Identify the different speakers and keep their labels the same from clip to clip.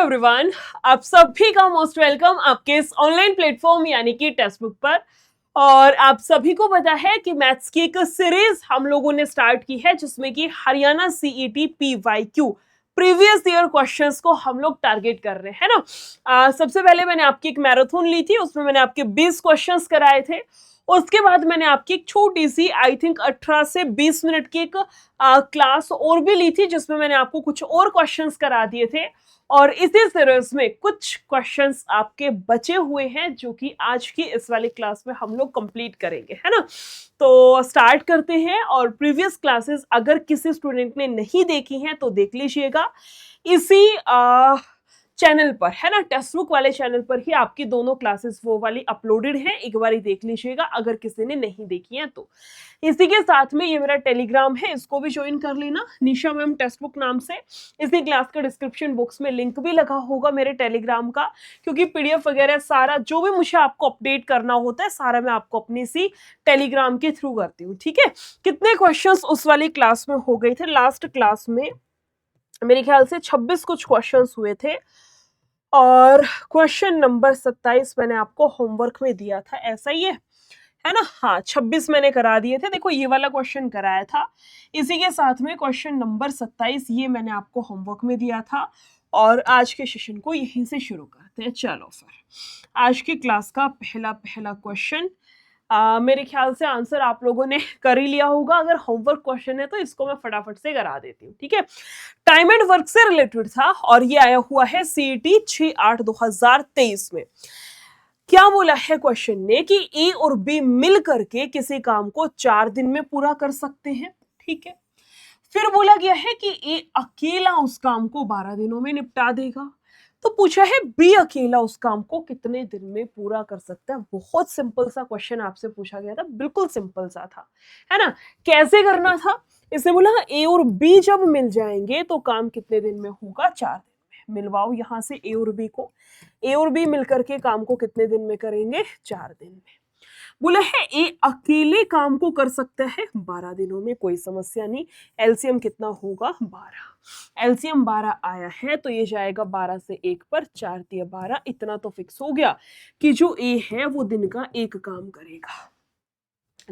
Speaker 1: Everyone, आप सभी का मोस्ट वेलकम आपके इस ऑनलाइन प्लेटफॉर्म यानी कि टेक्स्ट बुक पर। और आप सभी को पता है कि मैथ्स की एक सीरीज हम लोगों ने स्टार्ट की है जिसमें कि Haryana CET PYQ previous year questions को हम लोग टारगेट कर रहे हैं ना। सबसे पहले मैंने आपकी एक मैराथन ली थी, उसमें मैंने आपके 20 क्वेश्चंस कराए थे। उसके बाद मैंने आपकी एक छोटी सी आई थिंक 18 से 20 मिनट की एक क्लास और भी ली थी जिसमें मैंने आपको कुछ और क्वेश्चंस करा दिए थे। और इसी सीरीज में कुछ क्वेश्चंस आपके बचे हुए हैं जो कि आज की इस वाली क्लास में हम लोग कंप्लीट करेंगे, है ना। तो स्टार्ट करते हैं। और प्रीवियस क्लासेस अगर किसी स्टूडेंट ने नहीं देखी हैं तो देख लीजिएगा इसी चैनल पर, है ना। टेक्स्ट बुक वाले चैनल पर ही आपकी दोनों क्लासेस वो वाली अपलोडेड हैं, एक बार देख लीजिएगा अगर किसी ने नहीं देखी है तो। इसी के साथ में ये मेरा टेलीग्राम है, इसको भी ज्वाइन कर लेना, निशा मैम टेक्स्ट बुक नाम से। इसी क्लास का डिस्क्रिप्शन बॉक्स में लिंक भी लगा होगा मेरे टेलीग्राम का, क्योंकि पीडीएफ वगैरह सारा जो भी मुझे आपको अपडेट करना होता है सारा मैं आपको अपनी सी टेलीग्राम के थ्रू करती हूँ, ठीक है। कितने क्वेश्चंस उस वाली क्लास में हो गए थे? लास्ट क्लास में मेरे ख्याल से 26 कुछ क्वेश्चंस हुए थे। और क्वेश्चन नंबर 27 मैंने आपको होमवर्क में दिया था, ऐसा ही है ना। हाँ, 26 मैंने करा दिए थे। देखो ये वाला क्वेश्चन कराया था, इसी के साथ में क्वेश्चन नंबर 27 ये मैंने आपको होमवर्क में दिया था। और आज के सेशन को यहीं से शुरू करते हैं। चलो फिर आज की क्लास का पहला क्वेश्चन, मेरे ख्याल से आंसर आप लोगों ने कर ही लिया होगा। अगर होमवर्क क्वेश्चन है तो इसको मैं फटाफट से करा देती हूँ, ठीक है। टाइम एंड वर्क से रिलेटेड था और ये आया हुआ है सीईटी 6/8/2023 में। क्या बोला है क्वेश्चन ने कि ए और बी मिल करके किसी काम को 4 दिन में पूरा कर सकते हैं, ठीक है। फिर बोला गया है कि ए अकेला उस काम को 12 दिनों में निपटा देगा। तो पूछा है बी अकेला उस काम को कितने दिन में पूरा कर सकता है। बहुत सिंपल सा क्वेश्चन आपसे पूछा गया था, बिल्कुल सिंपल सा था, है ना। कैसे करना था? इसने बोला ए और बी जब मिल जाएंगे तो काम कितने दिन में होगा? 4 दिन में। मिलवाओ यहां से ए और बी को। ए और बी मिलकर के काम को कितने दिन में करेंगे? 4 दिन में। बोला है ए अकेले काम को कर सकता है 12 दिनों में, कोई समस्या नहीं। एलसीएम कितना होगा? 12। एलसीएम 12 आया है तो ये जाएगा 12 से 1 पर, 4 दिया 12। इतना तो फिक्स हो गया कि जो ए है वो दिन का एक काम करेगा।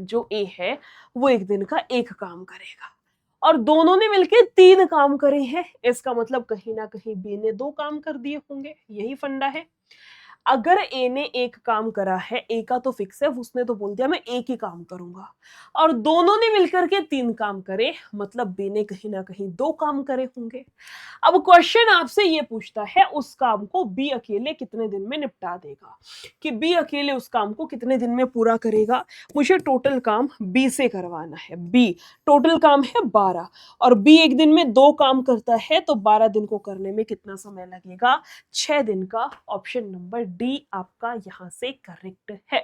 Speaker 1: जो ए है वो एक दिन का एक काम करेगा और दोनों ने मिलके 3 काम करे हैं। इसका मतलब कहीं ना कहीं बी ने 2 काम कर दिए होंगे, यही फंडा है। अगर ए ने एक काम करा है, ए का तो फिक्स है, उसने तो बोल दिया मैं एक ही काम करूंगा, और दोनों ने मिलकर के 3 काम करे, मतलब बी ने कहीं ना कहीं 2 काम करे होंगे। अब क्वेश्चन आपसे ये पूछता है उस काम को बी अकेले कितने दिन में निपटा देगा, कि बी अकेले उस काम को कितने दिन में पूरा करेगा। मुझे टोटल काम बी से करवाना है। बी टोटल काम है 12 और बी एक दिन में 2 काम करता है, तो 12 दिन को करने में कितना समय लगेगा? 6 दिन का। ऑप्शन नंबर डी आपका यहां से करेक्ट है।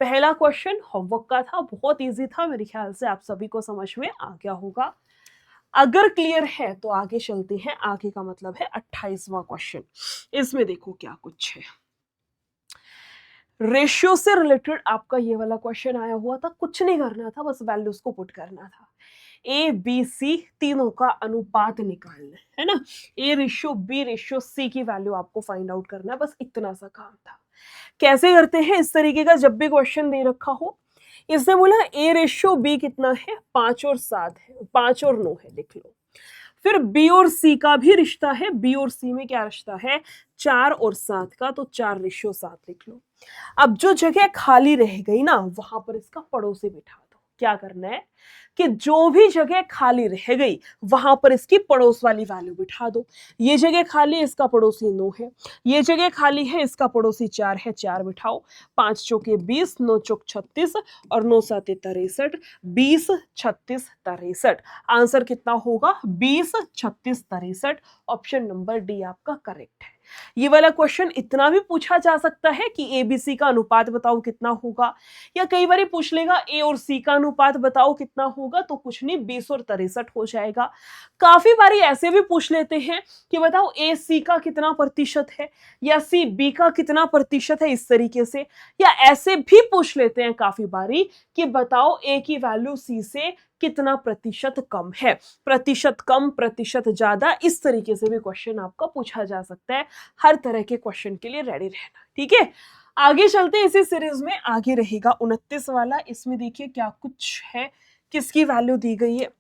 Speaker 1: पहला क्वेश्चन होमवर्क का था, बहुत इजी था, मेरे ख्याल से आप सभी को समझ में आ गया होगा। अगर क्लियर है तो आगे चलते हैं। आगे का मतलब है 28वां क्वेश्चन। इसमें देखो क्या कुछ है। रेशियो से रिलेटेड आपका ये वाला क्वेश्चन आया हुआ था। कुछ नहीं करना था, बस वैल्यूज को पुट करना था। ए बी सी तीनों का अनुपात निकालना है ना। A ratio B ratio C की वैल्यू आपको फाइंड आउट करना है, बस इतना सा काम था। कैसे करते हैं इस तरीके का? जब भी क्वेश्चन दे रखा हो, इसने बोला ए रेशियो बी कितना है? 5 और 7 है, 5 और 9 है, लिख लो। फिर बी और सी का भी रिश्ता है। बी और सी में क्या रिश्ता है? 4 और 7 का, तो 4/7 लिख लो। अब जो जगह खाली रह गई ना, वहां पर इसका पड़ोसी बिठा दो। क्या करना है कि जो भी जगह खाली रह गई वहां पर इसकी पड़ोस वाली वैल्यू बिठा दो। ये जगह खाली, इसका पड़ोसी 9 है। ये जगह खाली है, इसका पड़ोसी 4 है, 4 बिठाओ। 5 चौके 20, 9 चौक 36 और 9 साते 63। 20 36 63। आंसर कितना होगा? 20 36 63। ऑप्शन नंबर डी आपका करेक्ट है। ये वाला क्वेश्चन इतना भी पूछा जा सकता है कि ए बी सी का अनुपात बताओ कितना होगा, या कई बार पूछ लेगा ए और सी का अनुपात बताओ कितना होगा, तो कुछ नहीं 20 और 63 हो जाएगा। काफी बारी ऐसे भी पूछ लेते हैं कि बताओ ए सी का कितना प्रतिशत है या सी बी का कितना प्रतिशत है, इस तरीके से। या ऐसे भी पूछ लेते हैं काफी बारी कि बताओ ए की वैल्यू सी से कितना प्रतिशत कम है, प्रतिशत कम प्रतिशत ज्यादा, इस तरीके से भी क्वेश्चन आपका पूछा जा सकता है। हर तरह के क्वेश्चन के लिए रेडी रहना, ठीक है। आगे चलते हैं इसी सीरीज में, आगे रहेगा 29 वाला। इसमें देखिए क्या कुछ है, किसकी वैल्यू दी गई है।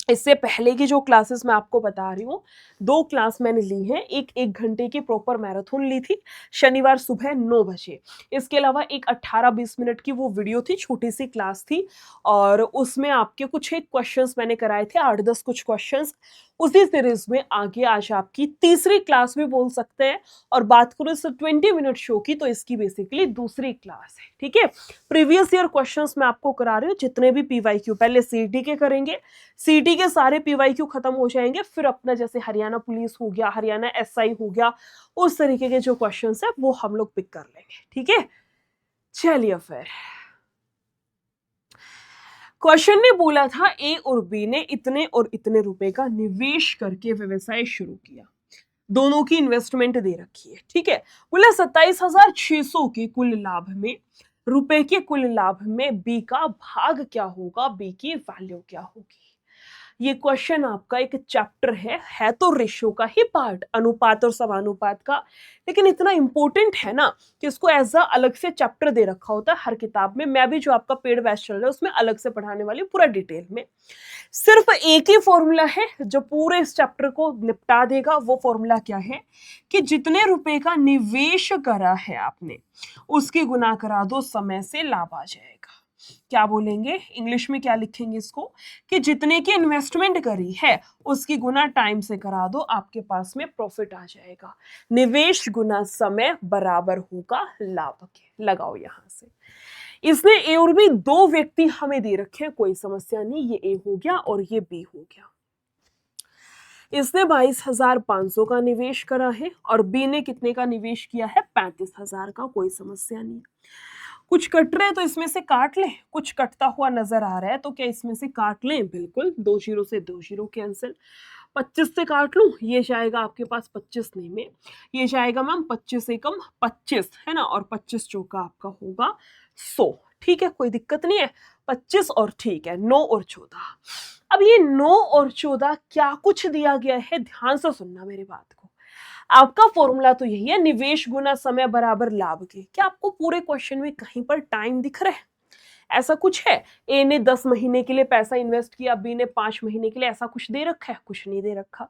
Speaker 1: इससे पहले की जो क्लासेस मैं आपको बता रही हूँ, 2 क्लास मैंने ली हैं, एक घंटे की प्रॉपर मैराथन ली थी शनिवार सुबह 9 बजे। इसके अलावा एक 18-20 मिनट की वो वीडियो थी, छोटी सी क्लास थी, और उसमें आपके कुछ एक क्वेश्चंस मैंने कराए थे, 8-10 कुछ क्वेश्चंस। उसी सीरीज में आगे आज आपकी तीसरी क्लास भी बोल सकते हैं। और बात करूं इस 20 मिनट शो की, तो इसकी बेसिकली दूसरी क्लास है, ठीक है। प्रीवियस ईयर क्वेश्चंस मैं आपको करा रही हूँ, जितने भी पीवाईक्यू, पहले सीटी के करेंगे, सीटी के सारे पीवाईक्यू खत्म हो जाएंगे, फिर अपना जैसे हरियाणा पुलिस हो गया, हरियाणा एसआई हो गया, उस तरीके के जो क्वेश्चंस है वो हम लोग पिक कर लेंगे, ठीक है। चलिए फिर, क्वेश्चन ने बोला था ए और बी ने इतने और इतने रुपए का निवेश करके व्यवसाय शुरू किया, दोनों की इन्वेस्टमेंट दे रखी है, ठीक है। बोला 27,600 के कुल लाभ में, रुपए के कुल लाभ में बी का भाग क्या होगा, बी की वैल्यू क्या होगी। ये क्वेश्चन आपका एक चैप्टर है तो रेशियो का ही पार्ट, अनुपात और समानुपात का, लेकिन इतना इंपॉर्टेंट है ना कि इसको एज अ अलग से चैप्टर दे रखा होता है हर किताब में। मैं भी जो आपका पेड बैच चल रहा है उसमें अलग से पढ़ाने वाली पूरा डिटेल में। सिर्फ एक ही फॉर्मूला है जो पूरे इस चैप्टर को निपटा देगा। वो फॉर्मूला क्या है कि जितने रुपए का निवेश करा है आपने, उसकी गुना करा दो समय से, लाभ आ जाएगा। क्या बोलेंगे इंग्लिश में, क्या लिखेंगे इसको, कि जितने की इन्वेस्टमेंट करी है उसकी गुना टाइम से करा दो, आपके पास में प्रॉफिट आ जाएगा। निवेश गुना समय बराबर होगा लाभ के। लगाओ यहां से। इसने ए और बी 2 व्यक्ति हमें दे रखे हैं, कोई समस्या नहीं, ये ए हो गया और ये बी हो गया। इसने 22,500 का निवेश करा है और बी ने कितने का निवेश किया है, 35,000 का, कोई समस्या नहीं। कुछ कट रहे हैं तो इसमें से काट लें, कुछ कटता हुआ नजर आ रहा है तो क्या इसमें से काट लें, बिल्कुल, 2 जीरो से 2 जीरो कैंसिल। 25 से काट लूं, ये जाएगा आपके पास 25 नहीं में, ये जाएगा मैम 25 एकम 25 है ना, और 25 चौका आपका होगा 100, ठीक है, कोई दिक्कत नहीं है। 25 और ठीक है 9 और 14। अब ये 9 और 14 क्या कुछ दिया गया है, ध्यान से सुनना मेरी बात को। आपका फॉर्मूला तो यही है, निवेश गुना समय बराबर लाभ के। क्या आपको पूरे क्वेश्चन में कहीं पर टाइम दिख रहा है? ऐसा कुछ है? ए ने 10 महीने के लिए पैसा इन्वेस्ट किया, बी ने 5 महीने के लिए, ऐसा कुछ दे रखा है? कुछ नहीं दे रखा।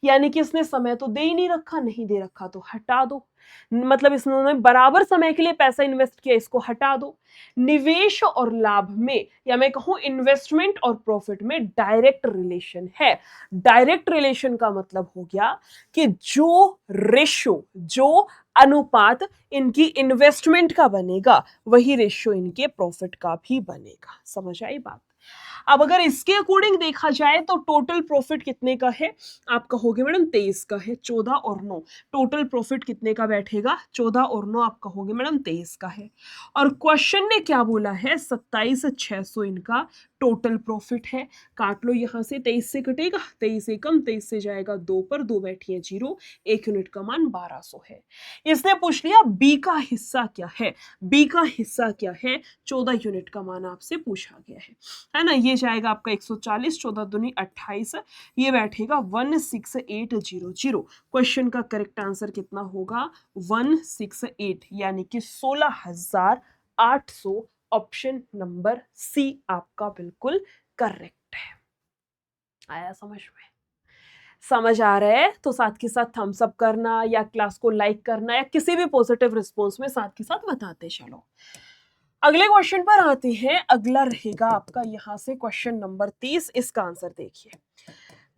Speaker 1: यानी कि इसने समय तो दे ही नहीं रखा, नहीं दे रखा तो हटा दो। मतलब इसने बराबर समय के लिए पैसा इन्वेस्ट किया, इसको हटा दो। निवेश और लाभ में, या मैं कहूं इन्वेस्टमेंट और प्रॉफिट में डायरेक्ट रिलेशन है। डायरेक्ट रिलेशन का मतलब हो गया कि जो रेशियो, जो अनुपात इनकी इन्वेस्टमेंट का बनेगा, वही रेशियो इनके प्रॉफिट का भी बनेगा। समझ आई बात? अब अगर इसके अकॉर्डिंग देखा जाए तो टोटल प्रॉफिट कितने का है, आप कहोगे मैडम 23 का है, 14 और 9, टोटल प्रॉफिट कितने का बैठेगा, 14 और 9, आप कहोगे मैडम 23 का है। और क्वेश्चन ने क्या बोला है, 27,600 इनका टोटल प्रॉफिट है। काट लो यहां से, 23 से कटेगा, 23 एकम 23 से जाएगा 2 पर, 2 बैठी है 0, 1 यूनिट का मान 1200 है। इसने पूछ लिया बी का हिस्सा क्या है, बी का हिस्सा क्या है, 14 यूनिट का मान आपसे पूछा गया है ना। ये जाएगा आपका 140, 14 दूनी 28, ये बैठेगा 16800। क्वेश्चन का करेक्ट आंसर कितना होगा, 168, यानी कि 16,800। ऑप्शन नंबर सी आपका बिल्कुल करेक्ट है। आया समझ में? समझ आ रहा है तो साथ के साथ थम्स अप करना, या क्लास को लाइक करना, या किसी भी पॉजिटिव रिस्पॉन्स में साथ के साथ बताते चलो। अगले क्वेश्चन पर आते हैं। अगला रहेगा आपका यहां से क्वेश्चन नंबर 30। इसका आंसर देखिए,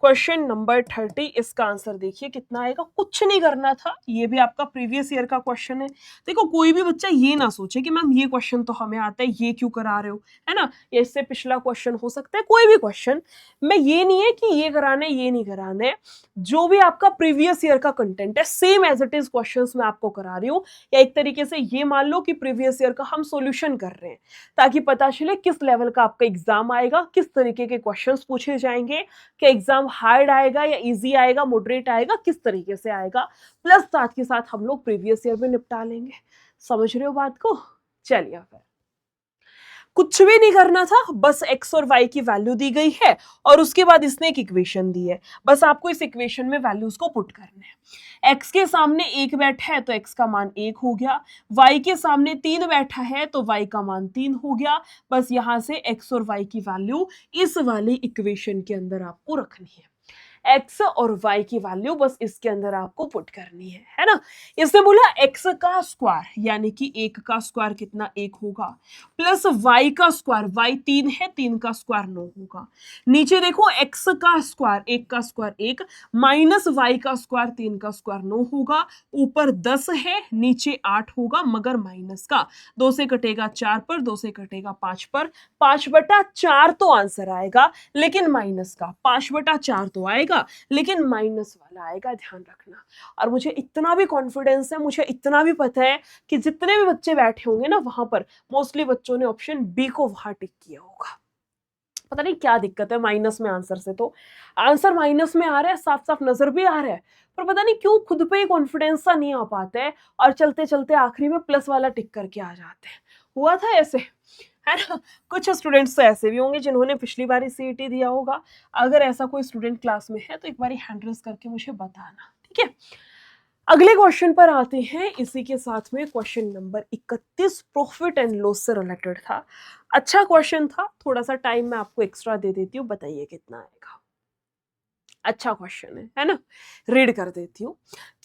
Speaker 1: क्वेश्चन नंबर 30, इसका आंसर देखिए कितना आएगा। कुछ नहीं करना था, ये भी आपका प्रीवियस ईयर का क्वेश्चन है। देखो कोई भी बच्चा ये ना सोचे कि मैम ये क्वेश्चन तो हमें आता है, ये क्यों करा रहे हो, है ना, या इससे पिछला क्वेश्चन हो सकता है, कोई भी क्वेश्चन। मैं ये नहीं है कि ये कराना है ये नहीं कराना है, जो भी आपका प्रीवियस ईयर का कंटेंट है same as it is questions मैं आपको करा रही हूँ। या एक तरीके से ये मान लो कि प्रीवियस ईयर का हम सोल्यूशन कर रहे हैं, ताकि पता चले किस लेवल का आपका एग्जाम आएगा, किस तरीके के क्वेश्चंस पूछे जाएंगे, कि एग्जाम हार्ड आएगा या इजी आएगा, मॉडरेट आएगा, किस तरीके से आएगा। प्लस साथ के साथ हम लोग प्रीवियस ईयर में निपटा लेंगे। समझ रहे हो बात को? चलिए फिर कुछ भी नहीं करना था, बस x और y की वैल्यू दी गई है और उसके बाद इसने एक इक्वेशन दी है, बस आपको इस इक्वेशन में वैल्यूज को पुट करने हैं। x के सामने 1 बैठा है तो x का मान 1 हो गया, y के सामने 3 बैठा है तो y का मान 3 हो गया। बस यहां से x और y की वैल्यू इस वाली इक्वेशन के अंदर आपको रखनी है। x और y की वैल्यू बस इसके अंदर आपको पुट करनी है ना। इसने बोला x का स्क्वायर यानी कि 1 का स्क्वायर कितना 1 होगा, प्लस y का स्क्वायर, y 3 है, 3 का स्क्वायर 9 होगा। नीचे देखो x का स्क्वायर 1 का स्क्वायर 1, माइनस y का स्क्वायर 3 का स्क्वायर 9 होगा। ऊपर 10 है, नीचे 8 होगा मगर माइनस का, 2 से कटेगा 4 पर, 2 से कटेगा 5 पर, 5/4 तो आंसर आएगा लेकिन माइनस का, 5/4 तो आएगा लेकिन माइनस वाला आएगा, ध्यान रखना। और मुझे इतना भी कॉन्फिडेंस है, मुझे इतना भी पता है कि जितने भी बच्चे बैठे होंगे ना वहां पर, मोस्टली बच्चों ने ऑप्शन बी को वहां टिक किया होगा। पता नहीं क्या दिक्कत है माइनस में आंसर से, तो आंसर माइनस में आ रहा है, साफ साफ नजर भी आ रहा है, पर पता नहीं क्यों खुद पे ही कॉन्फिडेंस सा नहीं आ पाता है और चलते चलते आखिरी में प्लस वाला टिक करके आ जाते हैं। हुआ था ऐसे, है ना। कुछ स्टूडेंट्स तो ऐसे भी होंगे जिन्होंने पिछली बार सीईटी दिया होगा। अगर ऐसा कोई स्टूडेंट क्लास में है तो एक बार हैंड रेज करके मुझे बताना, ठीक है। अगले क्वेश्चन पर आते हैं। इसी के साथ में question number 31 profit and loss से रिलेटेड था। अच्छा क्वेश्चन था, थोड़ा सा टाइम मैं आपको एक्स्ट्रा दे देती हूँ, बताइए कितना आएगा। अच्छा क्वेश्चन है ना। रीड कर देती हूँ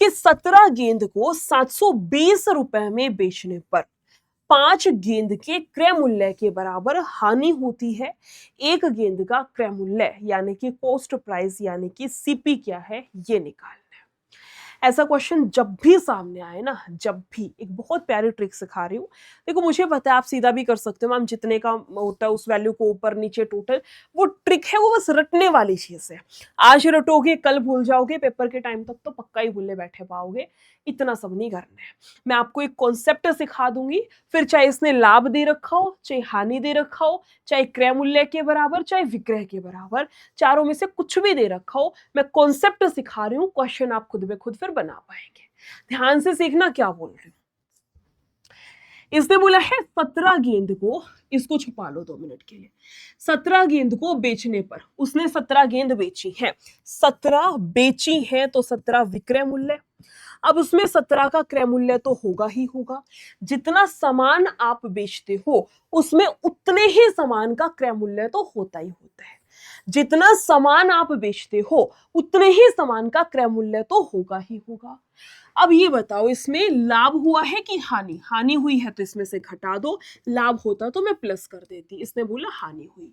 Speaker 1: कि 17 गेंद को 720 रुपए में बेचने पर 5 गेंद के क्रय मूल्य के बराबर हानि होती है। एक गेंद का क्रय मूल्य यानी कि कॉस्ट प्राइस यानी कि सीपी क्या है, ये निकालना है। ऐसा क्वेश्चन जब भी सामने आए ना, जब भी, एक बहुत प्यारी ट्रिक सिखा रही हूँ। देखो मुझे पता है आप सीधा भी कर सकते हो मैम, जितने का होता है उस वैल्यू को ऊपर नीचे टोटल, वो ट्रिक है, वो बस रटने वाली चीज है। आज रटोगे कल भूल जाओगे, पेपर के टाइम तक तो पक्का ही भूले बैठे पाओगे। इतना सब नहीं करना है। मैं आपको एक कॉन्सेप्ट सिखा दूंगी, फिर चाहे इसने लाभ दे रखा हो, चाहे हानि दे रखा हो, चाहे क्रय मूल्य के बराबर, चाहे विक्रय के बराबर, चारों में से कुछ भी दे रखा हो, मैं कॉन्सेप्ट सिखा रही हूँ, क्वेश्चन आप खुद ब खुद फिर बना पाएंगे। ध्यान से सीखना क्या बोल रही हूँ। इसने बोला है 17 गेंद को, इसको छुपा लो 2 मिनट के लिए, 17 गेंद को बेचने पर, उसने 17 गेंद बेची है, 17 बेची है तो 17 विक्रय मूल्य। अब उसमें 17 का क्रय मूल्य तो होगा ही होगा, जितना सामान आप बेचते हो उसमें उतने ही सामान का क्रय मूल्य तो होता ही होता है। जितना सामान आप बेचते हो उतने ही सामान का क्रय मूल्य तो होगा ही होगा। अब ये बताओ इसमें लाभ हुआ है कि हानि? हानि हुई है तो इसमें से घटा दो, लाभ होता तो मैं प्लस कर देती। इसने बोला हानि हुई।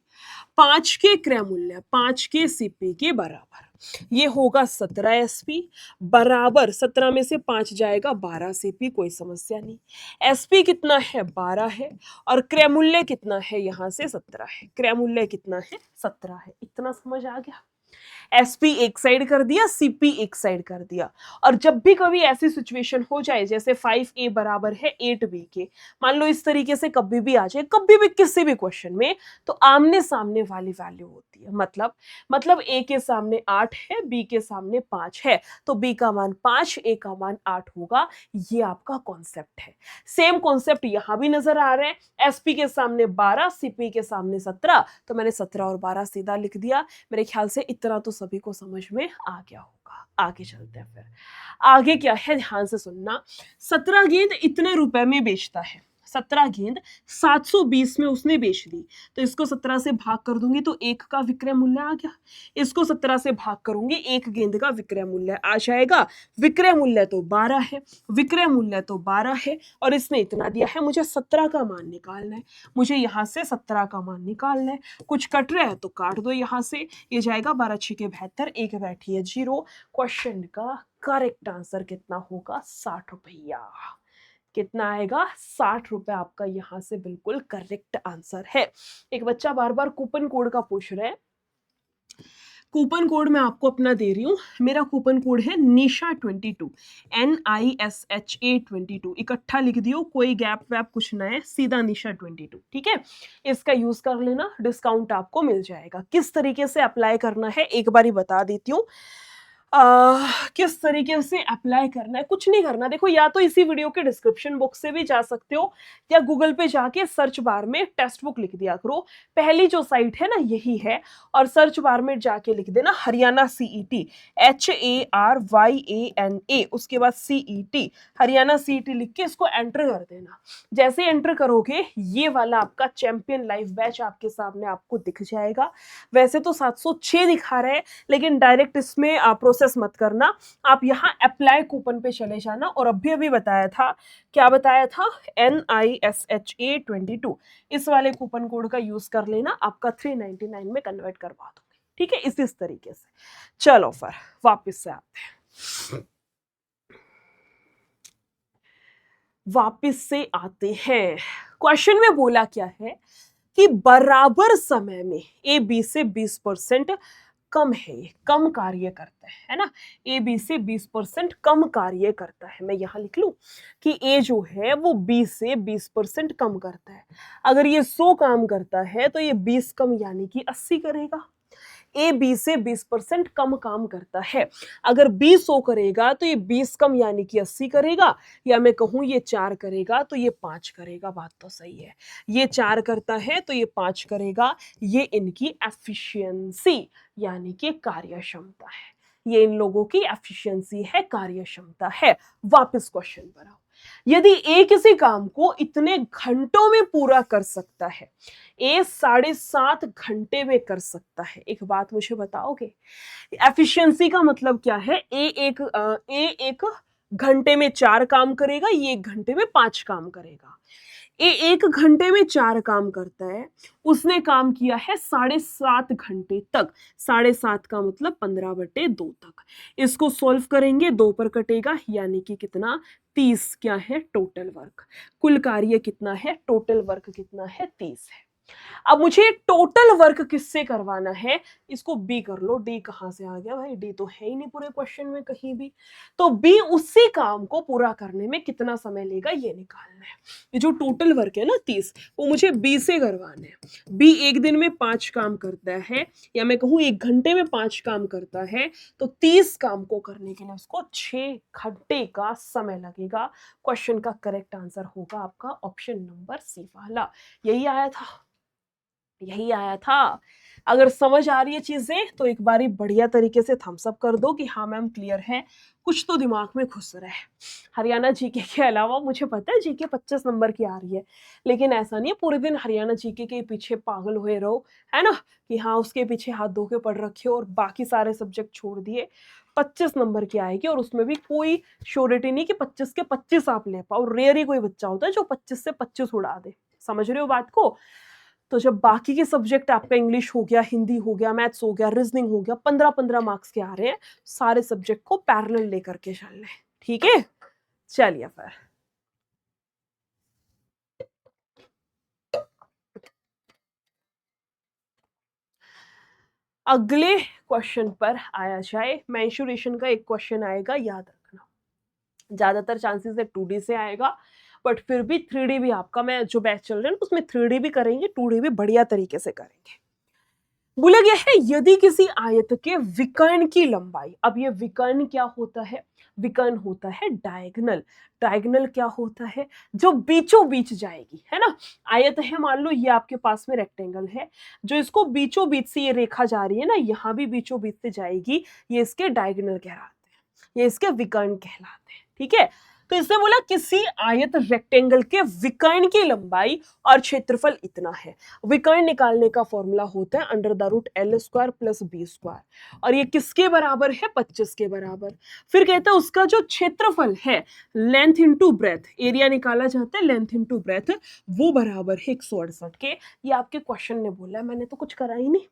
Speaker 1: 5 के क्रय मूल्य 5 के सीपी के बराबर, ये होगा 17 एसपी बराबर 17 में से 5 जाएगा 12 सीपी, कोई समस्या नहीं। एसपी कितना है 12 है और क्रय मूल्य कितना है, यहां से 17 है, क्रय मूल्य कितना है 17 है। इतना समझ आ गया। एसपी एक साइड कर दिया, सीपी एक साइड कर दिया। और जब भी कभी ऐसी सिचुएशन हो जाए जैसे 5a बराबर है 8b के, मान लो इस तरीके से कभी भी आ जाए, कभी भी किसी भी क्वेश्चन में, तो आमने सामने वाली वैल्यू होती है। मतलब a के सामने 8 है, b के सामने 5 है, तो b का मान 5, a का मान 8 होगा। ये आपका कॉन्सेप्ट है। सेम कॉन्सेप्ट यहां भी नजर आ रहा है। एसपी के सामने 12, सीपी के सामने 17, तो मैंने 17 और 12 सीधा लिख दिया। मेरे ख्याल से इतना तो सभी को समझ में आ गया होगा। आगे चलते हैं फिर। आगे क्या है, ध्यान से सुनना। 17 गेंद इतने रुपए में बेचता है, 17 गेंद 720 में उसने बेच दी, तो इसको 17 से भाग कर दूंगी तो 1 का विक्रय मूल्य आ गया। इसको 17 से भाग करूंगी, 1 गेंद का विक्रय मूल्य आ जाएगा। विक्रय मूल्य तो 12 है, विक्रय मूल्य तो 12 है और इसने इतना दिया है, मुझे 17 का मान निकालना है। मुझे यहां से 17 का मान निकालना है। कुछ कट रहा है तो काट दो यहां से, ये जाएगा 12 6 72, 1 बैठी है 0। क्वेश्चन का करेक्ट आंसर कितना होगा, 60 रुपया। कितना आएगा, 60 रुपए आपका यहां से बिल्कुल करेक्ट आंसर है। एक बच्चा बार बार कूपन कोड का पूछ रहा है। कूपन कोड मैं आपको अपना दे रही हूँ। मेरा कूपन कोड है निशा22, NISHA22। इकट्ठा लिख दियो, कोई गैप वैप कुछ ना है, सीधा निशा22, ठीक है। इसका यूज कर लेना, डिस्काउंट आपको मिल जाएगा। किस तरीके से अप्लाई करना है एक बारी बता देती हूँ। किस तरीके से अप्लाई करना है, कुछ नहीं करना। देखो, या तो इसी वीडियो के डिस्क्रिप्शन बॉक्स से भी जा सकते हो, या गूगल पे जाके सर्च बार में टेक्स्ट बुक लिख दिया करो। पहली जो साइट है ना यही है, और सर्च बार में जाके लिख देना हरियाणा सीईटी, HARYANA, उसके बाद सीईटी, हरियाणा सीईटी लिख के इसको एंटर कर देना। जैसे एंटर करोगे ये वाला आपका चैंपियन लाइव बैच आपके सामने आपको दिख जाएगा। वैसे तो 706 दिखा रहे हैं, लेकिन डायरेक्ट इसमें प्रोसेस मत करना, आप यहाँ अप्लाई कूपन पे चले जाना। और अभी बताया था, क्या बताया था, NISHA22, इस वाले कूपन कोड का यूज कर लेना, आपका 399 में कन्वर्ट करवा दोगे। ठीक है, इस तरीके से। चलो फिर वापस से आते हैं, क्वेश्चन में बोला क्या है कि बराबर समय में ए बी से 20% कम है, ये कम कार्य करता है ना, ए बी से 20% कम कार्य करता है। मैं यहां लिख लूं कि ए जो है वो बी से 20% कम करता है। अगर ये 100 काम करता है तो ये 20 कम यानी कि 80 करेगा। ए बी से 20% कम काम करता है। अगर बी 100 करेगा तो ये 20 कम यानी कि 80 करेगा, या मैं कहूं ये 4 करेगा तो ये 5 करेगा। बात तो सही है, ये 4 करता है तो ये 5 करेगा। ये इनकी एफिशिएंसी यानी कि कार्य क्षमता है, ये इन लोगों की एफिशिएंसी है, कार्य क्षमता है। वापस क्वेश्चन पर आओ, यदि ए किसी काम को इतने घंटों में पूरा कर सकता है, ए 7.5 घंटे में कर सकता है, एक बात मुझे बताओगे, एफिशिएंसी का मतलब क्या है? ए एक घंटे में 4 काम करेगा, ये 1 घंटे में 5 काम करेगा। ए 1 घंटे में 4 काम करता है, उसने काम किया है 7.5 घंटे तक। 7.5 का मतलब 15/2 तक। इसको सॉल्व करेंगे, 2 पर कटेगा यानी कि कितना, 30। क्या है टोटल वर्क, कुल कार्य कितना है, टोटल वर्क कितना है, 30 है। अब मुझे टोटल वर्क किससे करवाना है, इसको बी कर लो। डी कहां से आ गया भाई, डी तो है ही नहीं पूरे क्वेश्चन में कहीं भी। तो बी उसी काम को पूरा करने में कितना समय लेगा ये निकालना है। ये जो टोटल वर्क है ना 30, वो मुझे बी से करवाना है। बी एक दिन में 5 काम करता है, या मैं कहूँ 1 घंटे में 5 काम करता है, तो 30 काम को करने के लिए उसको 6 घंटे का समय लगेगा। क्वेश्चन का करेक्ट आंसर होगा आपका ऑप्शन नंबर सी वाला। यही आया था, यही आया था। अगर समझ आ रही है चीजें तो एक बारी बढ़िया तरीके से थम्स अप कर दो कि हाँ मैम क्लियर है, कुछ तो दिमाग में घुस रहा है। हरियाणा जीके के अलावा मुझे पता है जीके 25 नंबर की आ रही है, लेकिन ऐसा नहीं है पूरे दिन हरियाणा जीके के पीछे पागल हुए रहो, है ना, कि हाँ उसके पीछे हाथ धो के पढ़ रखे हो और बाकी सारे सब्जेक्ट छोड़ दिए। 25 नंबर की आएगी, और उसमें भी कोई श्योरिटी नहीं कि 25 के 25 आप ले पाओ। रेयर ही कोई बच्चा होता है जो 25 से 25 उड़ा दे। समझ रहे हो बात को? तो जब बाकी के सब्जेक्ट आपका इंग्लिश हो गया, हिंदी हो गया, मैथ्स हो गया, रीजनिंग हो गया, 15-15 मार्क्स के आ रहे हैं, सारे सब्जेक्ट को पैरेलल लेकर के चल रहे हैं। ठीक है, चलिए फिर अगले क्वेश्चन पर आया जाए। मेंसुरेशन का एक क्वेश्चन आएगा, याद रखना। ज्यादातर चांसेस है 2D से आएगा, बट फिर भी 3D भी आपका, मैं जो बैच चल रहा है उसमें 3D भी करेंगे, 2D भी बढ़िया तरीके से करेंगे। बोला गया है यदि किसी आयत के विकर्ण की लंबाई, अब ये विकर्ण क्या होता है, विकर्ण होता है डायगोनल। डायगोनल क्या होता है, जो बीचों बीच जाएगी, है ना। आयत है, मान लो ये आपके पास में रेक्टेंगल है, जो इसको बीचों बीच से ये रेखा जा रही है ना, यहाँ भी बीचों बीच से जाएगी, ये इसके डायगोनल कहलाते हैं, ये इसके विकर्ण कहलाते हैं। ठीक है, तो इसने बोला किसी आयत रेक्टेंगल के विकर्ण की लंबाई और क्षेत्रफल इतना है। विकर्ण निकालने का फॉर्मूला होता है √L² + B², और ये किसके बराबर है, 25 के बराबर। फिर कहता है उसका जो क्षेत्रफल है, लेंथ इंटू ब्रेथ, एरिया निकाला जाता है लेंथ इंटू ब्रेथ, वो बराबर है 168 के। ये आपके क्वेश्चन ने बोला है, मैंने तो कुछ करा ही नहीं,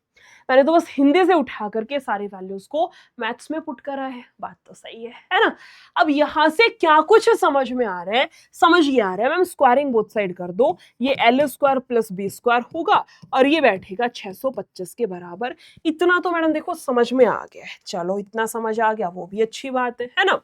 Speaker 1: मैंने तो बस हिंदी से उठा करके सारी वैल्यूज को मैथ्स में पुट करा है। बात तो सही है ना। अब यहां से क्या कुछ समझ में आ रहा है, समझ ये आ रहा है मैम स्क्वायरिंग बोथ साइड कर दो, ये L² + B² होगा, और ये बैठेगा 625 के बराबर। इतना तो मैडम देखो समझ में आ गया है, चलो इतना समझ आ गया वो भी अच्छी बात है ना।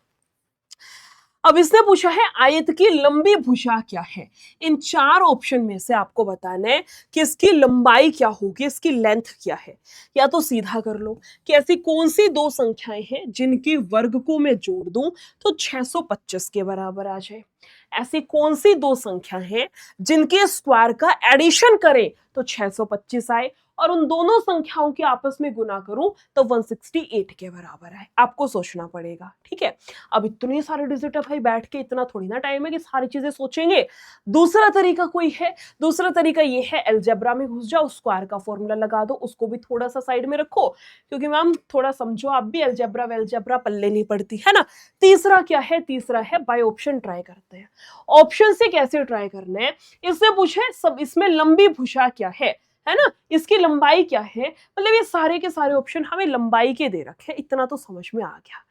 Speaker 1: अब इसने पूछा है आयत की लंबी भुजा क्या है। इन चार ऑप्शन में से आपको बताना है कि इसकी लंबाई क्या होगी, इसकी लेंथ क्या है। या तो सीधा कर लो कि ऐसी कौन सी दो संख्याएं हैं जिनके वर्ग को मैं जोड़ दूं तो 625 के बराबर आ जाए। ऐसी कौन सी दो संख्या हैं जिनके स्क्वायर का एडिशन करें तो 625 आए, और उन दोनों संख्याओं के आपस में गुना करूं तो 168 के बराबर आए। आपको सोचना पड़ेगा, ठीक है। अब इतने सारे डिजिट है भाई, बैठ के इतना थोड़ी ना टाइम है कि सारी चीजें सोचेंगे। दूसरा तरीका कोई है, दूसरा तरीका ये है अलजेब्रा में घुस जाओ, स्क्वायर का फॉर्मूला लगा दो, उसको भी थोड़ा सा साइड में रखो क्योंकि मैम थोड़ा समझो, आप भी अलजेब्रा वेलजेब्रा पल्ले नहीं पड़ती है ना। तीसरा क्या है, तीसरा है बाय ऑप्शन ट्राई करते हैं। ऑप्शन से कैसे ट्राई करना है, इससे पूछे सब इसमें लंबी भुजा क्या है ना, इसकी लंबाई क्या है। मतलब ये सारे के सारे ऑप्शन हमें लंबाई के दे रखे, इतना तो समझ में आ गया।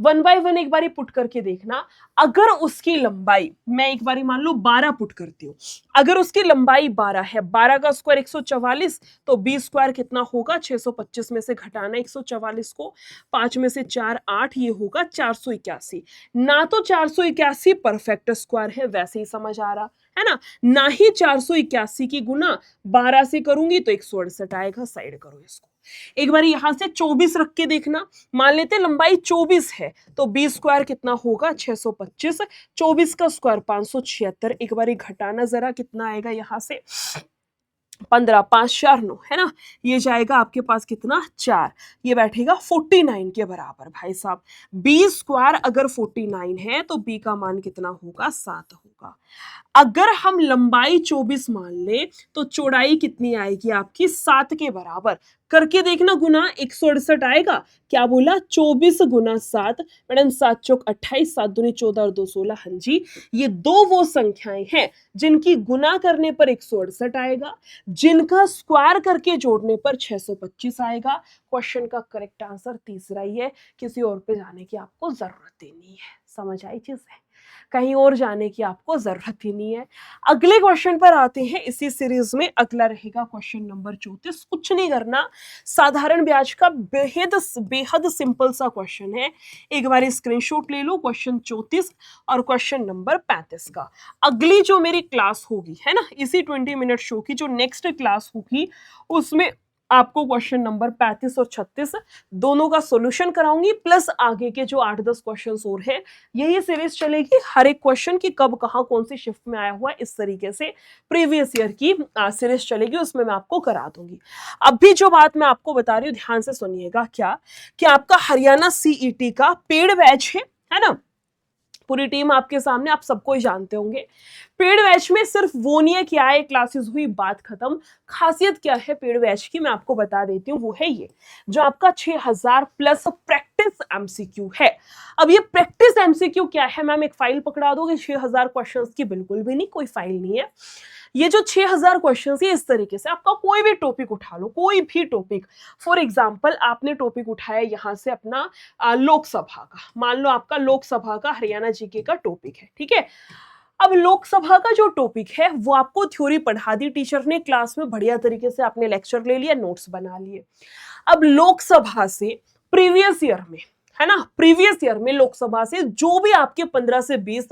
Speaker 1: वन बाय वन एक बारी पुट करके देखना, अगर उसकी लंबाई मैं एक बारी मान लो 12 पुट करती हूँ, अगर उसकी लंबाई 12 है, 12 का स्क्वायर 144, तो 20 स्क्वायर कितना होगा, 625 में से घटाना 144 को, 5 में से 4 8, ये होगा 481। ना तो 481 परफेक्ट स्क्वायर है वैसे ही समझ आ रहा है ना ही 481 की गुना 12 से करूंगी तो 168 आएगा। साइड करो इसको, एक बार यहां से 24 रख के देखना, मान लेते लंबाई 24 है तो 20 स्क्वायर कितना होगा 625, 24 का स्क्वायर 576, एक बार घटाना जरा कितना आएगा यहां से 15, 5 4 9 है ना, ये जाएगा आपके पास कितना 4, ये बैठेगा 49 के बराबर। भाई साहब बी स्क्वायर अगर 49 है तो बी का मान कितना होगा 7 होगा। अगर हम लंबाई 24 मान ले तो चौड़ाई कितनी आएगी आपकी 7 के बराबर। करके देखना, गुना 168 आएगा। क्या बोला 24 गुना 7, मैडम 7 चौक 28, 7 दूनी 14 और 2 16। हाँ जी, ये दो वो संख्याएं हैं जिनकी गुना करने पर 168 आएगा, जिनका स्क्वायर करके जोड़ने पर 625 आएगा। क्वेश्चन का करेक्ट आंसर तीसरा ही है, किसी और पे जाने की आपको जरूरत ही नहीं है। समझ आई चीज है, कहीं और जाने की आपको जरूरत ही नहीं है। अगले क्वेश्चन पर आते हैं इसी सीरीज में। अगला रहेगा क्वेश्चन नंबर 34। कुछ नहीं करना, साधारण ब्याज का बेहद बेहद सिंपल सा क्वेश्चन है। एक बार स्क्रीनशॉट ले लो क्वेश्चन 34 और क्वेश्चन नंबर 35 का। अगली जो मेरी क्लास होगी है ना, इसी 20 मिनट शो की जो नेक्स्ट क्लास होगी उसमें आपको क्वेश्चन नंबर 35 और 36 दोनों का सॉल्यूशन कराऊंगी, प्लस आगे के जो 8-10 क्वेश्चंस और हैं। यही सीरीज चलेगी, हर एक क्वेश्चन की कब कहां कौन सी शिफ्ट में आया हुआ है इस तरीके से प्रीवियस ईयर की सीरीज चलेगी, उसमें मैं आपको करा दूंगी। अभी जो बात मैं आपको बता रही हूँ ध्यान से सुनिएगा, क्या कि आपका हरियाणा सीईटी का पेड बैच है ना, पूरी टीम आपके सामने, आप सबको ही जानते होंगे। पेड बैच में सिर्फ वो नहीं है कि आए क्लासेस हुई बात खत्म। खासियत क्या है पेड बैच की मैं आपको बता देती हूँ, वो है ये जो आपका 6000 प्लस प्रैक्टिस एमसीक्यू है। अब ये प्रैक्टिस एमसीक्यू क्या है मैम, एक फाइल पकड़ा दोगे 6000 क्वेश्चंस की? बिल्कुल भी नहीं, कोई फाइल नहीं है। ये जो 6000 क्वेश्चन है इस तरीके से आपका कोई भी टॉपिक उठा लो, कोई भी टॉपिक। फॉर एग्जांपल आपने टॉपिक उठाया यहां से अपना लोकसभा का, मान लो आपका लोकसभा का हरियाणा जीके का टॉपिक है, ठीक है। अब लोकसभा का जो टॉपिक है वो आपको थ्योरी पढ़ा दी टीचर ने क्लास में, बढ़िया तरीके से आपने लेक्चर ले लिया, नोट्स बना लिए। अब लोकसभा से प्रीवियस ईयर में है ना, प्रीवियस ईयर में लोकसभा से जो भी आपके 15 से 20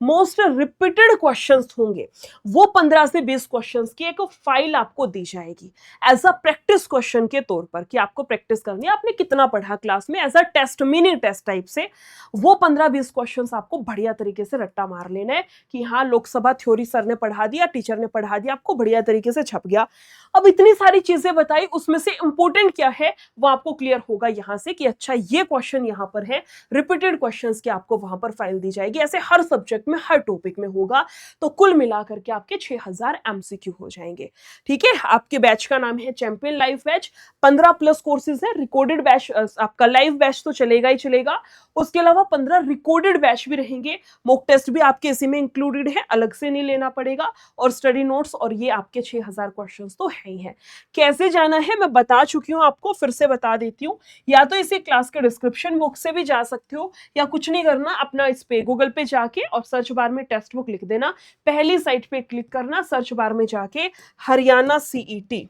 Speaker 1: मोस्ट रिपीटेड क्वेश्चंस होंगे, वो 15 से 20 क्वेश्चंस की एक फाइल आपको दी जाएगी एज अ प्रैक्टिस क्वेश्चन के तौर पर, कि आपको प्रैक्टिस करनी है आपने कितना पढ़ा क्लास में, as a test, mini test type से। वो 15-20 क्वेश्चंस आपको बढ़िया तरीके से रट्टा मार लेना है कि हाँ लोकसभा थ्योरी सर ने पढ़ा दिया, टीचर ने पढ़ा दिया, आपको बढ़िया तरीके से छप गया। अब इतनी सारी चीजें बताई, उसमें से इंपॉर्टेंट क्या है वो आपको क्लियर होगा यहां से कि अच्छा ये क्वेश्चन यहां पर है, रिपीटेड क्वेश्चंस की आपको वहां पर फाइल दी जाएगी। ऐसे हर सब्जेक्ट में हर टॉपिक में होगा, तो कुल मिलाकर के आपके 6000 एमसीक्यू हो जाएंगे, ठीक है। आपके बैच का नाम है champion live batch, 15 plus courses है, रिकॉर्डेड बैच, आपका लाइव बैच तो चलेगा ही चलेगा, उसके अलावा 15 रिकॉर्डेड बैच भी रहेंगे। मॉक टेस्ट भी आपके इसी में इंक्लूडेड है, अलग से नहीं लेना पड़ेगा, और स्टडी नोट्स, और ये आपके 6000 क्वेश्चंस तो है ही है। कैसे जाना है मैं बता चुकी हूं आपको, फिर से बता देती हूं। या तो इसी क्लास के डिस्क्रिप्शन बॉक्स से भी जा सकते हो, या कुछ नहीं करना, अपना इस पे गूगल पे जाके और सर्च बार में टेक्स्ट बुक लिख देना, पहली साइट पे क्लिक करना, सर्च बार में जाके हरियाणा सीईटी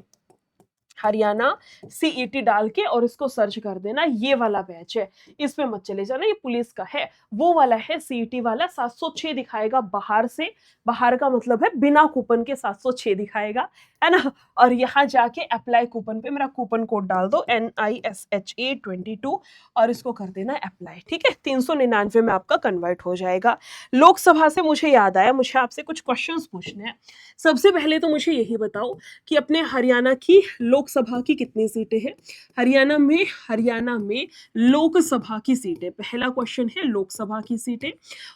Speaker 1: हरियाणा सीईटी डाल के और इसको सर्च कर देना, ये वाला बैच है, इसमें मत चले जाना, ये पुलिस का है, वो वाला है सीईटी वाला। 706 दिखाएगा बाहर से, बाहर का मतलब है बिना कूपन के 706 दिखाएगा, है ना। और यहाँ जाके अप्लाई कूपन पे मेरा कूपन कोड डाल दो NISHA22 और इसको कर देना अप्लाई, ठीक है। 399 में आपका कन्वर्ट हो जाएगा। लोकसभा से मुझे याद आया, मुझे आपसे कुछ क्वेश्चंस पूछने हैं। सबसे पहले तो मुझे यही बताओ कि अपने हरियाणा की लोकसभा की कितनी सीटें हैं। हरियाणा में लोकसभा की सीटें, पहला क्वेश्चन है लोकसभा की सीटें।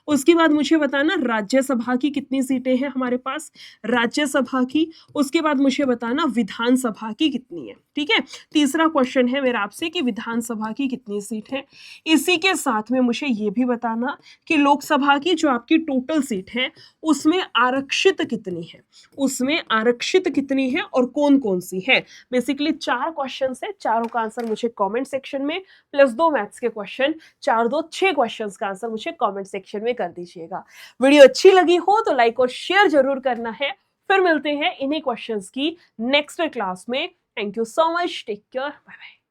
Speaker 1: उसके बाद मुझे बताना राज्यसभा की कितनी सीटें हैं हमारे पास, राज्यसभा की। उसके बाद मुझे बताना विधानसभा की कितनी है, ठीक है। तीसरा क्वेश्चन है मेरा आपसे कि विधानसभा की कितनी सीट है। इसी के साथ में मुझे ये भी बताना कि लोकसभा की जो आपकी टोटल सीट है उसमें आरक्षित कितनी है, उसमें आरक्षित कितनी है और कौन कौन सी है। बेसिकली 4 क्वेश्चन है, चारों का आंसर मुझे कमेंट सेक्शन में प्लस 2 मैथ्स के क्वेश्चन, 4 2 6 क्वेश्चंस का आंसर मुझे कमेंट सेक्शन में कर दीजिएगा। वीडियो अच्छी लगी हो तो लाइक और शेयर जरूर करना है। फिर मिलते हैं इन्हीं क्वेश्चंस की नेक्स्ट क्लास में। Thank you so much, take care, bye bye.